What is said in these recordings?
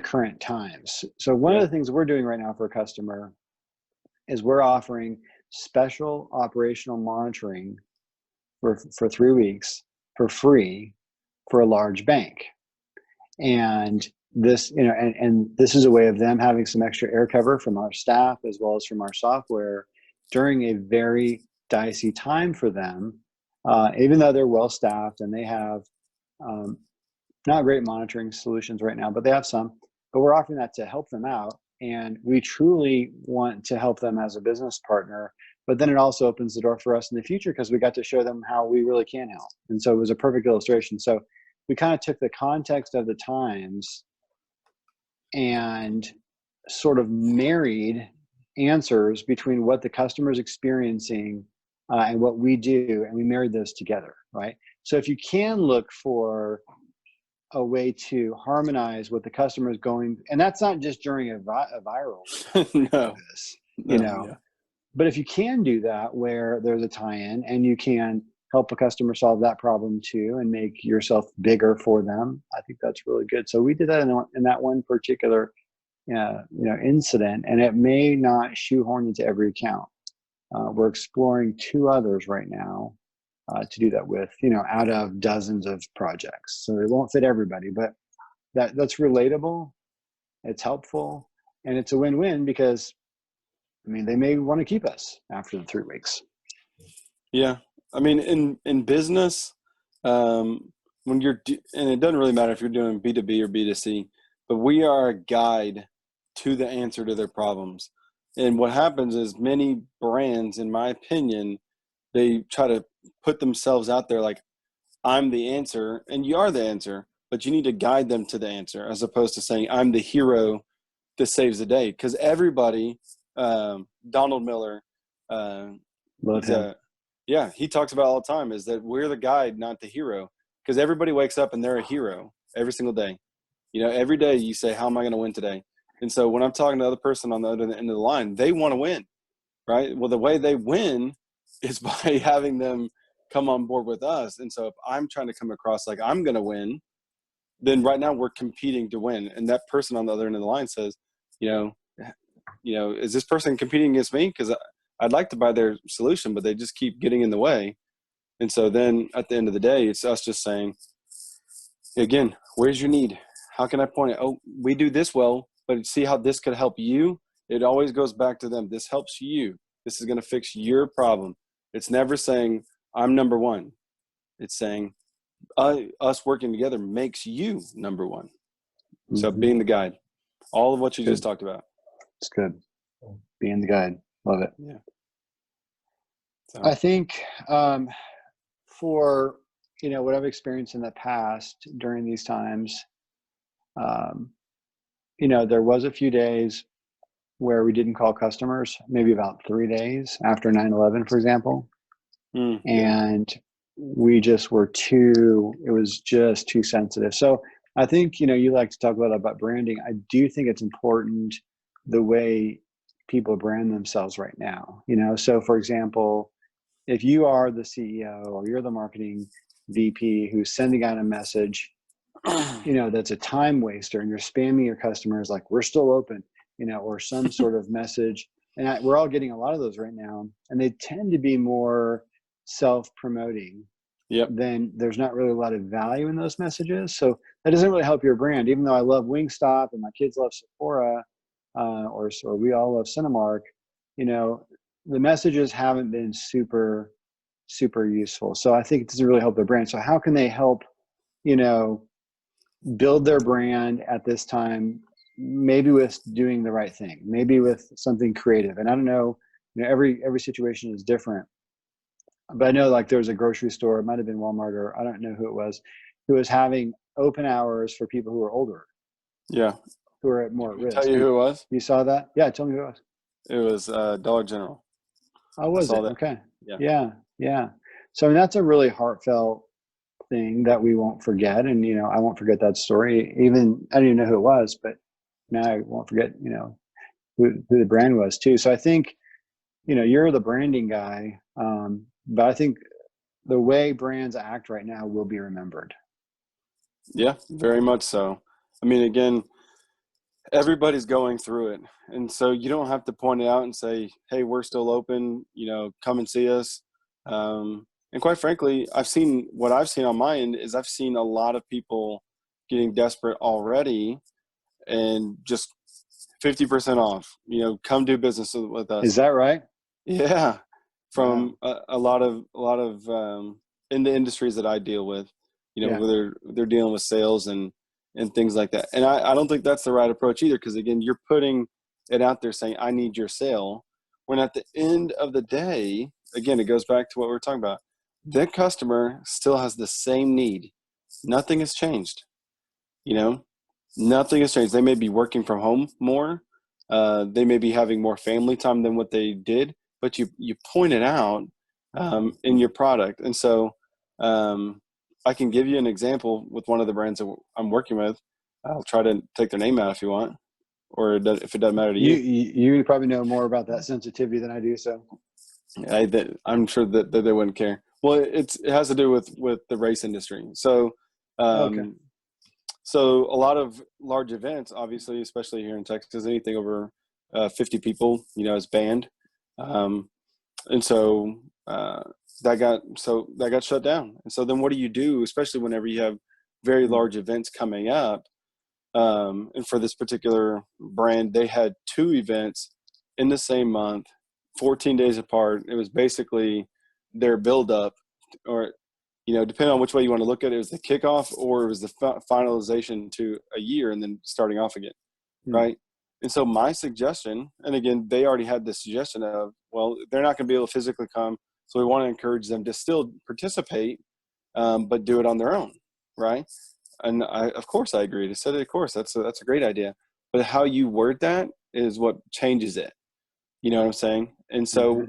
current times. So one of the things we're doing right now for a customer is we're offering special operational monitoring for 3 weeks for free for a large bank. And this, and this is a way of them having some extra air cover from our staff as well as from our software during a very dicey time for them, even though they're well staffed and they have not great monitoring solutions right now, but they have some. But we're offering that to help them out, and we truly want to help them as a business partner. But then it also opens the door for us in the future because we got to show them how we really can help. And so it was a perfect illustration. So we kind of took the context of the times and sort of married answers between what the customer is experiencing and what we do, and we married those together, right? So if you can look for a way to harmonize what the customer is going, and that's not just during a viral no, yeah. But if you can do that where there's a tie-in and you can help a customer solve that problem too and make yourself bigger for them, I think that's really good. So we did that in that one particular incident, and it may not shoehorn into every account. We're exploring 2 others right now to do that with, out of dozens of projects. So it won't fit everybody, but that's relatable, it's helpful, and it's a win-win because, they may want to keep us after the 3 weeks. Yeah. In business, when you're, and it doesn't really matter if you're doing B2B or B2C, but we are a guide to the answer to their problems. And what happens is many brands, in my opinion, they try to put themselves out there like, I'm the answer, and you are the answer, but you need to guide them to the answer as opposed to saying, I'm the hero that saves the day. Because everybody, Donald Miller, Love him. He talks about all the time is that we're the guide, not the hero. Because everybody wakes up and they're a hero every single day. Every day you say, how am I going to win today? And so when I'm talking to the other person on the other end of the line, they want to win, right? Well, the way they win is by having them come on board with us. And so if I'm trying to come across like I'm going to win, then right now we're competing to win. And that person on the other end of the line says, is this person competing against me? Because I'd like to buy their solution, but they just keep getting in the way. And so then at the end of the day, it's us just saying, again, where's your need? How can I point it? Oh, we do this well, but see how this could help you? It always goes back to them. This helps you. This is going to fix your problem. It's never saying, I'm number one. It's saying, us working together makes you number one. Mm-hmm. So being the guide. All of what you just talked about. It's good. Being the guide. Love it. Yeah. So. I think for, what I've experienced in the past during these times, there was a few days where we didn't call customers, maybe about 3 days after 9/11, for example. And we just were it was just too sensitive. So I think, you like to talk about branding. I do think it's important the way people brand themselves right now. So for example, if you are the CEO or you're the marketing VP who's sending out a message, that's a time waster and you're spamming your customers like we're still open, or some sort of message. And we're all getting a lot of those right now. And they tend to be more self-promoting. Yep. Then there's not really a lot of value in those messages. So that doesn't really help your brand. Even though I love Wingstop and my kids love Sephora, or we all love Cinemark, the messages haven't been super, super useful. So I think it doesn't really help their brand. So how can they help, build their brand at this time? Maybe with doing the right thing, maybe with something creative. And I don't know, every situation is different. But I know like there was a grocery store, it might have been Walmart, or I don't know who it was, who was having open hours for people who are older. Yeah. Who are more at risk. Tell you who it was? You saw that? Yeah, tell me who it was. It was Dollar General. Oh, was it? That. Okay. Yeah. So that's a really heartfelt thing that we won't forget. And, I won't forget that story. Even, I didn't even know who it was, but now I won't forget, who the brand was too. So I think, you're the branding guy. But I think the way brands act right now will be remembered. Yeah, very much so. Again, everybody's going through it. And so you don't have to point it out and say, hey, we're still open, come and see us. And quite frankly, what I've seen on my end is I've seen a lot of people getting desperate already and just 50% off, come do business with Is us. that right? Yeah. Wow. From a lot of in the industries that I deal with, Yeah. whether they're dealing with sales and things like that. And I don't think that's the right approach either, because again, you're putting it out there saying, I need your sale. When at the end of the day, again, it goes back to what we were talking about. The customer still has the same need. Nothing has changed. Nothing has changed. They may be working from home more. They may be having more family time than what they did, but you point it out in your product. And so I can give you an example with one of the brands that I'm working with. I'll try to take their name out if you want, or if it doesn't matter to you. You probably know more about that sensitivity than I do. So I'm sure that they wouldn't care. Well, it has to do with the race industry. So okay. So a lot of large events, obviously, especially here in Texas, anything over 50 people, is banned. And so that got shut down. And so then what do you do, especially whenever you have very large events coming up? And for this particular brand, they had 2 events in the same month, 14 days apart. It was basically their buildup, or depending on which way you want to look at it, it was the kickoff or it was the finalization to a year and then starting off again, right? And so my suggestion, and again, they already had the suggestion of, well, they're not going to be able to physically come, so we want to encourage them to still participate, but do it on their own, right? And of course, I agreed. I said, of course, that's a great idea. But how you word that is what changes it. You know what I'm saying? And so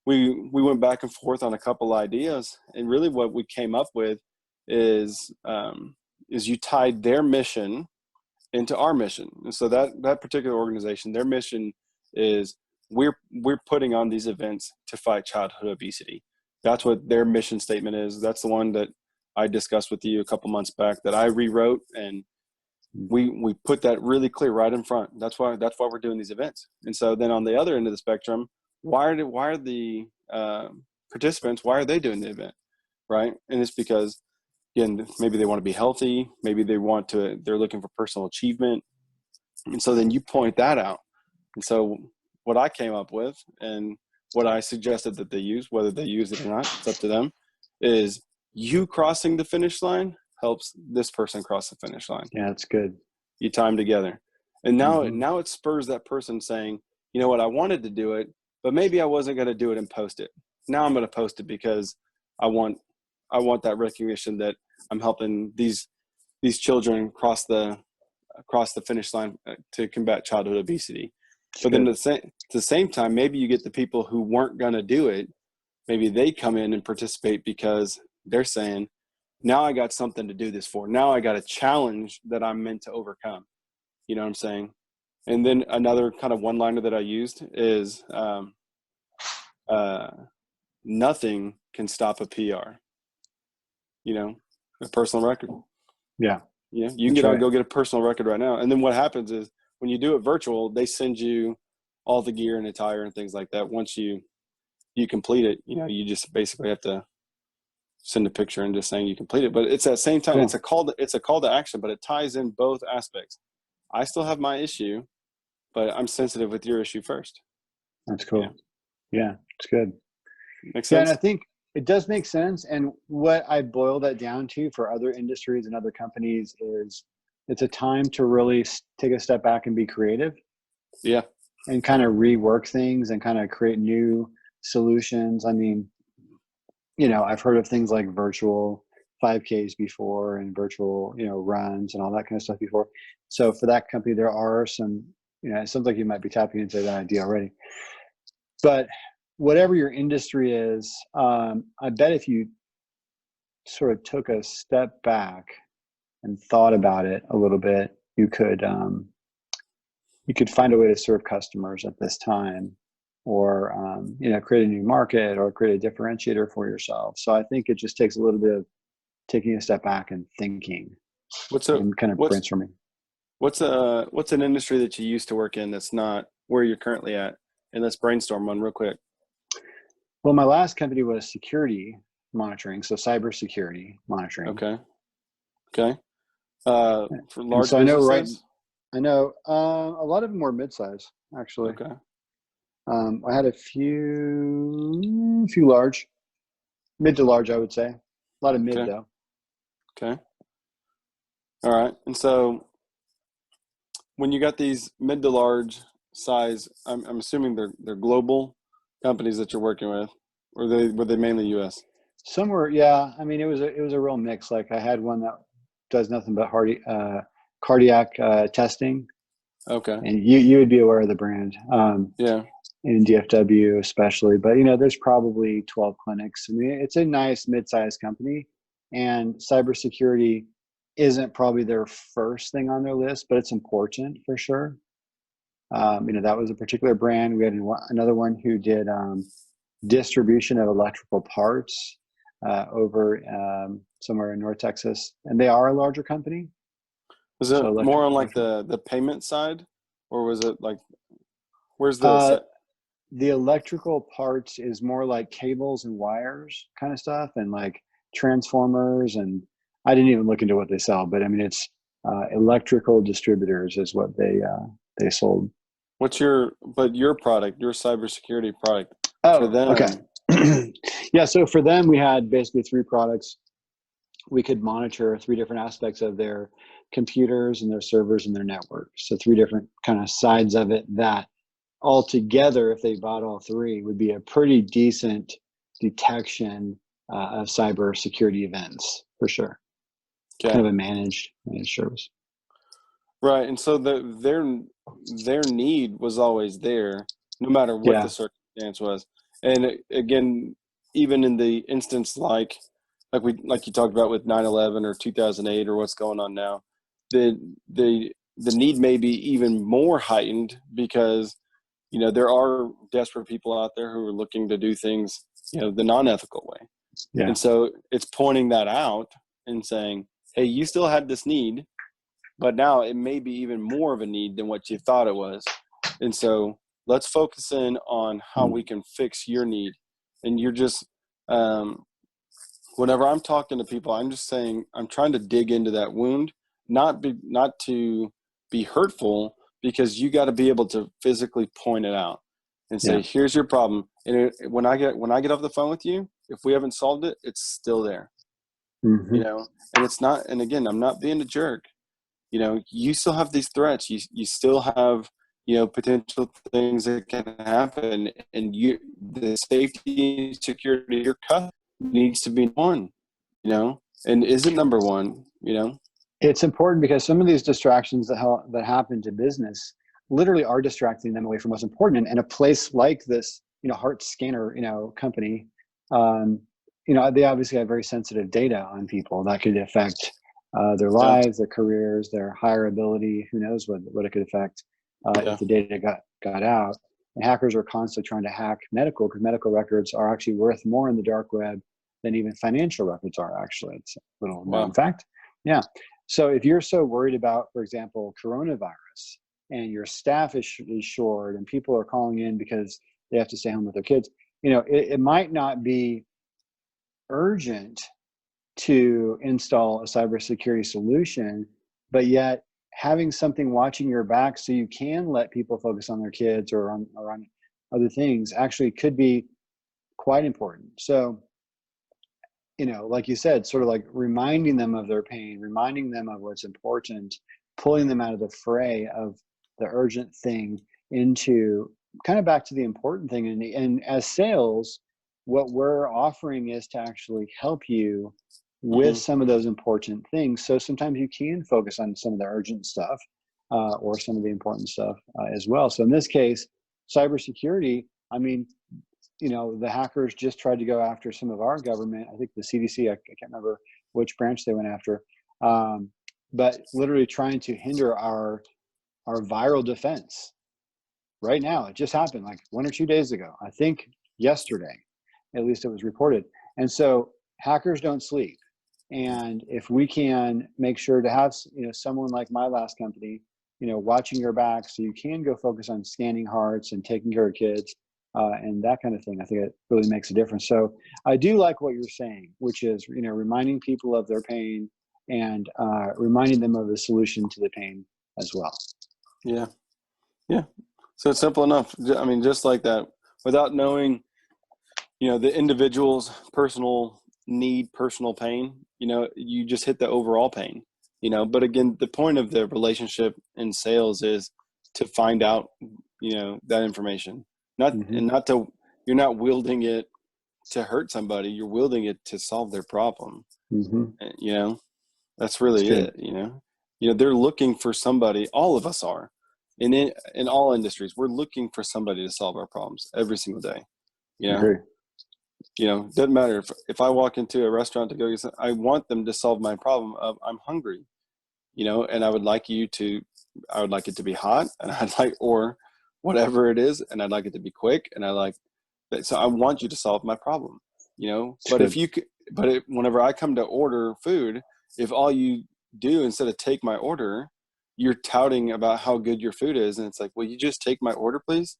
we went back and forth on a couple ideas, and really what we came up with is you tied their mission into our mission. And so that particular organization, their mission is we're putting on these events to fight childhood obesity. That's what their mission statement is. That's the one that I discussed with you a couple months back that I rewrote, and we put that really clear right in front. That's why we're doing these events. And so then on the other end of the spectrum, why are the participants, why are they doing the event, right? And it's because, again, maybe they want to be healthy, maybe they're looking for personal achievement. And so then you point that out. And so what I came up with, and what I suggested that they use, whether they use it or not, it's up to them, is you crossing the finish line helps this person cross the finish line. Yeah, that's good. You tie them together. And now it spurs that person saying, you know what, I wanted to do it, but maybe I wasn't going to do it and post it. Now I'm going to post it because I want that recognition that I'm helping these children cross the finish line to combat childhood obesity. But then at the same time, maybe you get the people who weren't going to do it. Maybe they come in and participate because they're saying, now I got something to do this for. Now I got a challenge that I'm meant to overcome. You know what I'm saying? And then another kind of one-liner that I used is nothing can stop a PR. A personal record. Yeah. Yeah, you can go get a personal record right now. And then what happens is when you do it virtual, they send you all the gear and attire and things like that. Once you complete it, you just basically have to send a picture and just saying you complete it. But it's at the same time, it's a call to action, but it ties in both aspects. I still have my issue, but I'm sensitive with your issue first. That's cool. Yeah, it's good. Makes sense? Yeah, and I think it does make sense. And what I boil that down to for other industries and other companies is it's a time to really take a step back and be creative. Yeah. And kind of rework things and kind of create new solutions. I mean, I've heard of things like virtual 5Ks before and virtual, runs and all that kind of stuff before. So for that company, there are some, it sounds like you might be tapping into that idea already. But whatever your industry is, I bet if you sort of took a step back and thought about it a little bit, you could find a way to serve customers at this time, or create a new market or create a differentiator for yourself. So I think it just takes a little bit of taking a step back and thinking and kind of brainstorming. What's an industry that you used to work in that's not where you're currently at? And let's brainstorm one real quick. Well, my last company was security monitoring, so cybersecurity monitoring. Okay. Okay. For And large so businesses? I know a lot of them were mid-size, actually. Okay. I had a few large, mid to large, I would say. A lot of mid Okay. though. Okay. All right. And so when you got these mid to large size, I'm assuming they're global companies that you're working with, or were they mainly U.S.? Some were, yeah. I mean, it was a real mix. Like I had one that does nothing but cardiac testing, Okay. and you would be aware of the brand. Yeah. In DFW especially, but there's probably 12 clinics. I mean, it's a nice mid-sized company, and cybersecurity isn't probably their first thing on their list, but it's important for sure. That was a particular brand. We had another one who did distribution of electrical parts over somewhere in North Texas, and they are a larger company. Was So it more on like electric. the payment side, or was it like where's the Uh, set? the electrical parts is more like cables and wires kind of stuff, and like transformers, and I didn't even look into what they sell, but I mean it's electrical distributors is what they sold. What's your product, your cybersecurity product for Oh, okay. them? Yeah, so for them we had basically three products. We could monitor three different aspects of their computers and their servers and their network, so three different kind of sides of it that altogether, if they bought all three, would be a pretty decent detection of cyber security events for sure. Okay. Kind of a managed service. Right. And so their need was always there, no matter what the Yeah, circumstance was. And again, even in the instance like you talked about with 9/11 or 2008 or what's going on now, the the need may be even more heightened because there are desperate people out there who are looking to do things the non-ethical way. yeah. And so it's pointing that out and saying, hey, you still had this need, but now it may be even more of a need than what you thought it was. And so let's focus in on how we Mm. can fix your need. And you're just um, whenever I'm talking to people, I'm just saying I'm trying to dig into that wound, not to be hurtful, because you got to be able to physically point it out and say, Yeah. here's your problem. And when I get off the phone with you, if we haven't solved it, it's still there. Hmm. And it's not. And again, I'm not being a jerk. You still have these threats. You still have potential things that can happen, and the safety and security of your customer needs to be one. And isn't number one. It's important because some of these distractions that happen to business literally are distracting them away from what's important. And a place like this, heart scanner, company, um, they obviously have very sensitive data on people that could affect their Yeah, lives, their careers, their hireability. Who knows what it could affect if yeah, the data got out. And hackers are constantly trying to hack medical, because medical records are actually worth more in the dark web than even financial records are. Actually, it's a little known wow, fact. Yeah. So if you're so worried about, for example, coronavirus, and your staff is short and people are calling in because they have to stay home with their kids, it might not be urgent to install a cybersecurity solution, but yet having something watching your back so you can let people focus on their kids or on other things actually could be quite important. So like you said, sort of like reminding them of their pain, reminding them of what's important, pulling them out of the fray of the urgent thing into kind of back to the important thing. And as sales, what we're offering is to actually help you with hmm some of those important things. So sometimes you can focus on some of the urgent stuff or some of the important stuff as well. So in this case, cybersecurity, I mean, the hackers just tried to go after some of our government. I think the CDC, I can't remember which branch they went after, but literally trying to hinder our viral defense right now. It just happened like 1 or 2 days ago. I think yesterday, at least it was reported. And so hackers don't sleep. And if we can make sure to have, someone like my last company, watching your back so you can go focus on scanning hearts and taking care of kids, and that kind of thing, I think it really makes a difference. So I do like what you're saying, which is, reminding people of their pain and reminding them of the solution to the pain as well. Yeah. Yeah. So it's simple enough. I mean, just like that, without knowing, the individual's personal need, personal pain, you just hit the overall pain, but again, the point of the relationship in sales is to find out, that information, and not to, you're not wielding it to hurt somebody. You're wielding it to solve their problem. That's really it. They're looking for somebody. All of us are in all industries. We're looking for somebody to solve our problems every single day. Agree. Doesn't matter if I walk into a restaurant to go get something, I want them to solve my problem of I'm hungry, and I would like it to be hot, and or whatever it is, and I'd like it to be quick, and so I want you to solve my problem, but whenever I come to order food, if all you do instead of take my order, you're touting about how good your food is, and it's like, will you just take my order, please?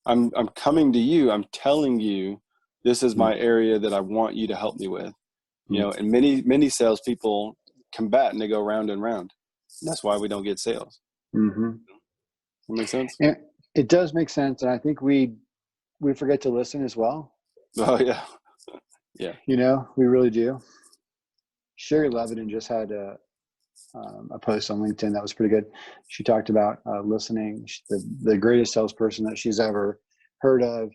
I'm coming to you. I'm telling you, this is my area that I want you to help me with, and many salespeople combat and they go round and round. That's why we don't get sales. That makes sense? And it does make sense. And I think we forget to listen as well. Oh yeah. Yeah. We really do. Sherry Levitin just had a post on LinkedIn that was pretty good. She talked about listening. The greatest salesperson that she's ever heard of,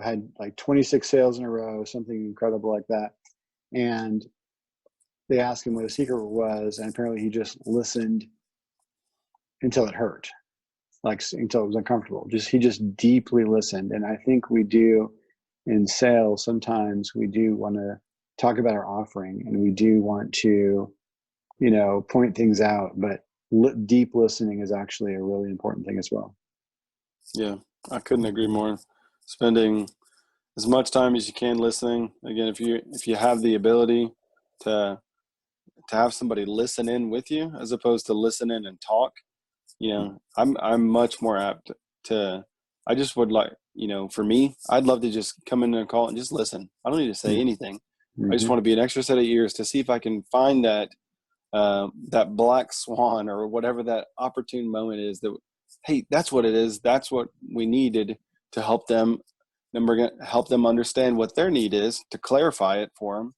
had like 26 sales in a row, something incredible like that. And they asked him what his secret was, and apparently he just listened until it hurt, until it was uncomfortable. He just deeply listened. And I think we do in sales. Sometimes we do want to talk about our offering, and we do want to, point things out, but deep listening is actually a really important thing as well. Yeah, I couldn't agree more. Spending as much time as you can listening. Again, if you have the ability to have somebody listen in with you as opposed to listen in and talk, I'm much more apt to. I just would like, for me, I'd love to just come in and call and just listen. I don't need to say anything. I just want to be an extra set of ears to see if I can find that black swan or whatever that opportune moment is that, hey, that's what it is. That's what we needed to help them. Then we're going to help them understand what their need is to clarify it for them,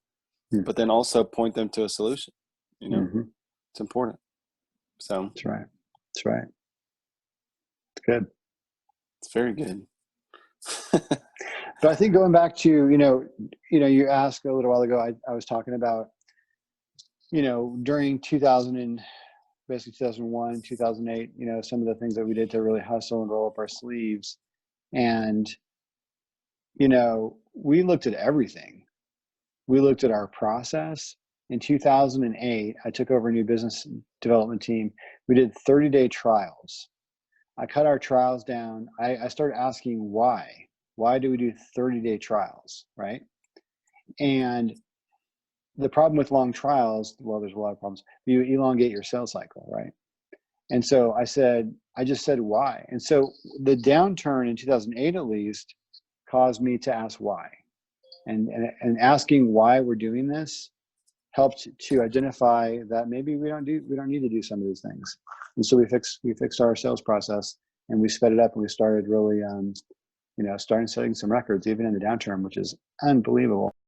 but then also point them to a solution. It's important. So that's right. It's good. It's very good. But I think going back to, you asked a little while ago, I was talking about, during 2001, 2008, some of the things that we did to really hustle and roll up our sleeves. And, we looked at everything. We looked at our process. In 2008, I took over a new business development team. We did 30-day trials. I cut our trials down. I started asking why. Why do we do 30-day trials, right? And the problem with long trials, well, there's a lot of problems. You elongate your sales cycle, right? And so I just said why. And so the downturn in 2008, at least, caused me to ask why. And asking why we're doing this helped to identify that maybe we don't need to do some of these things. And so we fixed our sales process, and we sped it up, and we started really, starting setting some records even in the downturn, which is unbelievable.